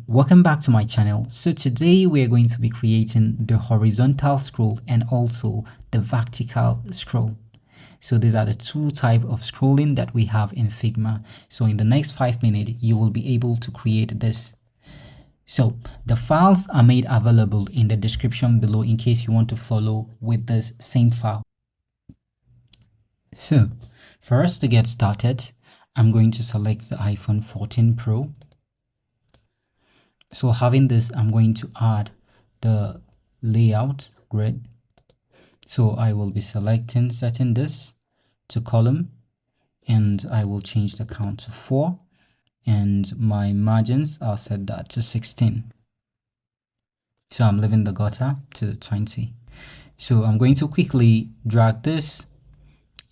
Welcome back to my channel. So today we are going to be creating the horizontal scroll and also the vertical scroll. So these are the two types of scrolling that we have in Figma. So in the next 5 minutes, you will be able to create this. So the files are made available in the description below in case you want to follow with this same file. So for us to get started, I'm going to select the iPhone 14 Pro. So having this, I'm going to add the layout grid. So I will be setting this to column, and I will change the count to 4, and my margins, I'll set that to 16. So I'm leaving the gutter to 20. So I'm going to quickly drag this,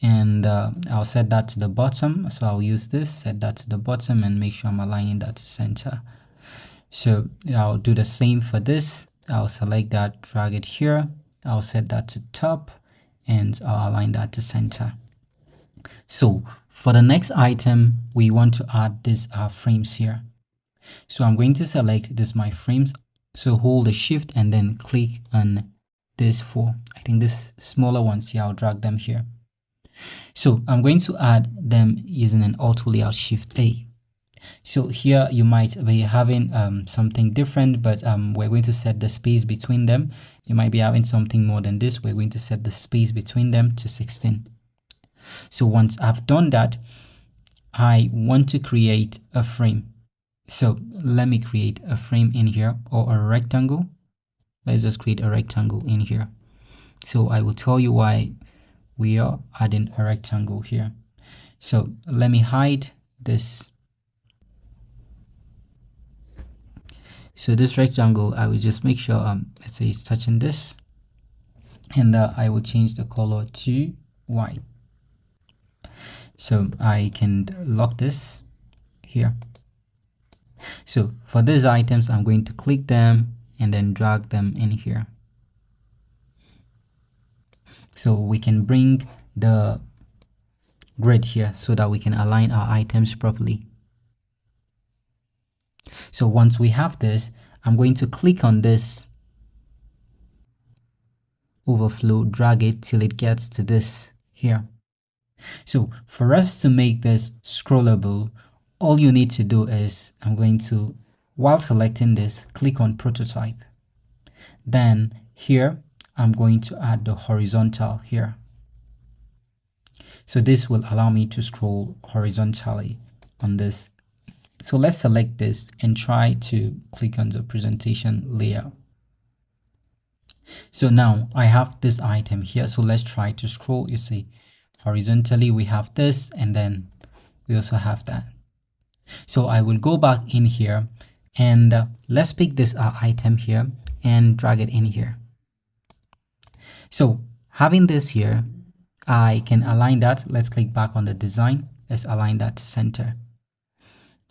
and I'll set that to the bottom. So I'll use this, set that to the bottom, and make sure I'm aligning that to center. So I'll do the same for this. I'll select that, drag it here. I'll set that to top, and I'll align that to center. So for the next item, we want to add these frames here. So I'm going to select this my frames. So hold the shift and then click on this 4. I think this smaller ones here, I'll drag them here. So I'm going to add them using an auto layout shift A. So here you might be having something different, but we're going to set the space between them. You might be having something more than this. We're going to set the space between them to 16. So once I've done that, I want to create a frame. So let me create a frame in here, or a rectangle. Let's just create a rectangle in here. So I will tell you why we are adding a rectangle here. So let me hide this. So this rectangle, I will just make sure, let's say it's touching this, and I will change the color to white. So I can lock this here. So for these items, I'm going to click them and then drag them in here. So we can bring the grid here so that we can align our items properly. So once we have this, I'm going to click on this overflow, drag it till it gets to this here. So for us to make this scrollable, all you need to do is, I'm going to, while selecting this, click on prototype. Then here, I'm going to add the horizontal here. So this will allow me to scroll horizontally on this. So let's select this and try to click on the presentation layer. So now I have this item here. So let's try to scroll. You see, horizontally we have this, and then we also have that. So I will go back in here, and let's pick this item here and drag it in here. So having this here, I can align that. Let's click back on the design. Let's align that to center.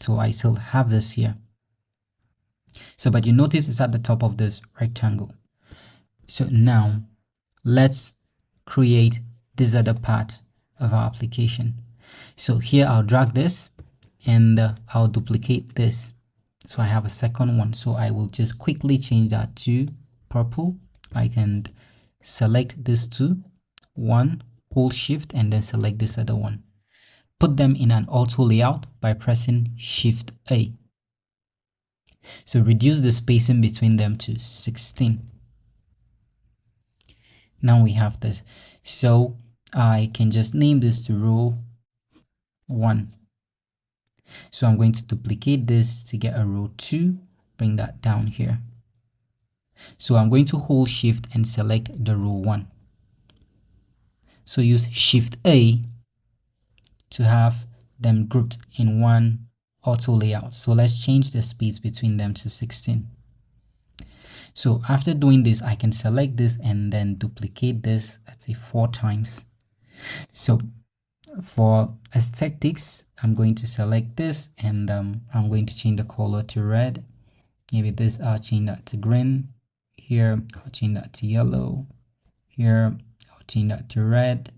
So I still have this here. So, but you notice it's at the top of this rectangle. So now let's create this other part of our application. So here I'll drag this, and I'll duplicate this. So I have a second one. So I will just quickly change that to purple. I can select this two, one, hold shift, and then select this other one. Put them in an auto layout by pressing Shift A. So reduce the spacing between them to 16. Now we have this. So I can just name this to row 1. So I'm going to duplicate this to get a row 2, bring that down here. So I'm going to hold shift and select the row 1. So use Shift A to have them grouped in one auto layout. So let's change the space between them to 16. So after doing this, I can select this and then duplicate this, let's say 4 times. So for aesthetics, I'm going to select this, and I'm going to change the color to red. Maybe this, I'll change that to green. Here, I'll change that to yellow. Here, I'll change that to red.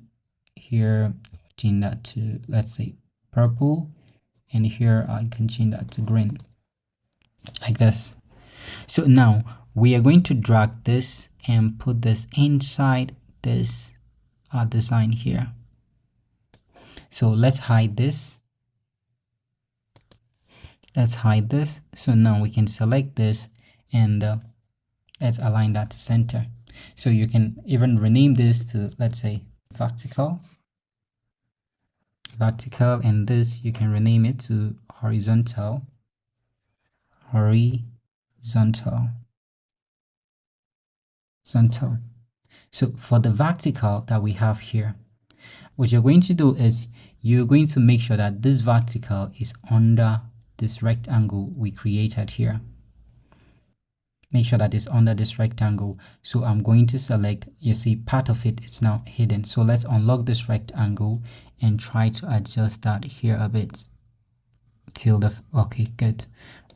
Here, change that to, let's say, purple, and here I can change that to green. like this. So now we are going to drag this and put this inside this design here. So let's hide this. Let's hide this. So now we can select this and let's align that to center. So you can even rename this to, let's say, vertical, and this you can rename it to horizontal. So for the vertical that we have here, what you're going to do is you're going to make sure that this vertical is under this rectangle we created here. Make sure that it's under this rectangle. So I'm going to select, you see part of it is now hidden. So let's unlock this rectangle and try to adjust that here a bit till the, okay, good.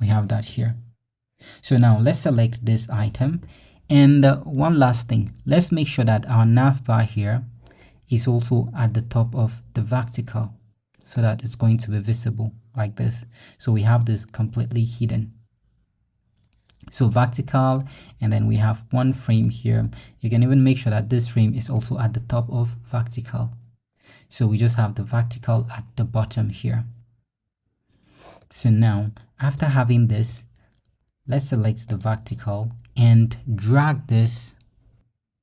We have that here. So now let's select this item. And one last thing, let's make sure that our nav bar here is also at the top of the vertical so that it's going to be visible like this. So we have this completely hidden. So vertical, and then we have one frame here. You can even make sure that this frame is also at the top of vertical. So we just have the vertical at the bottom here. So now after having this, let's select the vertical and drag this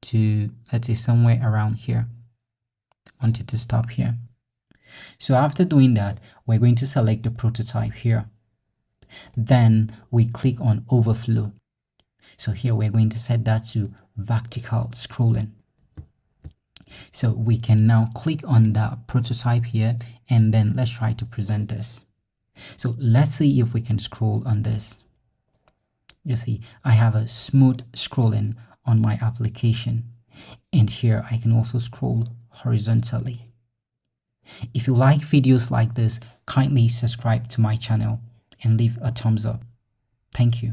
to, let's say, somewhere around here. I want it to stop here. So after doing that, we're going to select the prototype here. Then we click on Overflow. So here we're going to set that to vertical scrolling. So we can now click on the prototype here, and then let's try to present this. So let's see if we can scroll on this. You see, I have a smooth scrolling on my application, and here I can also scroll horizontally. If you like videos like this, kindly subscribe to my channel and leave a thumbs up. Thank you.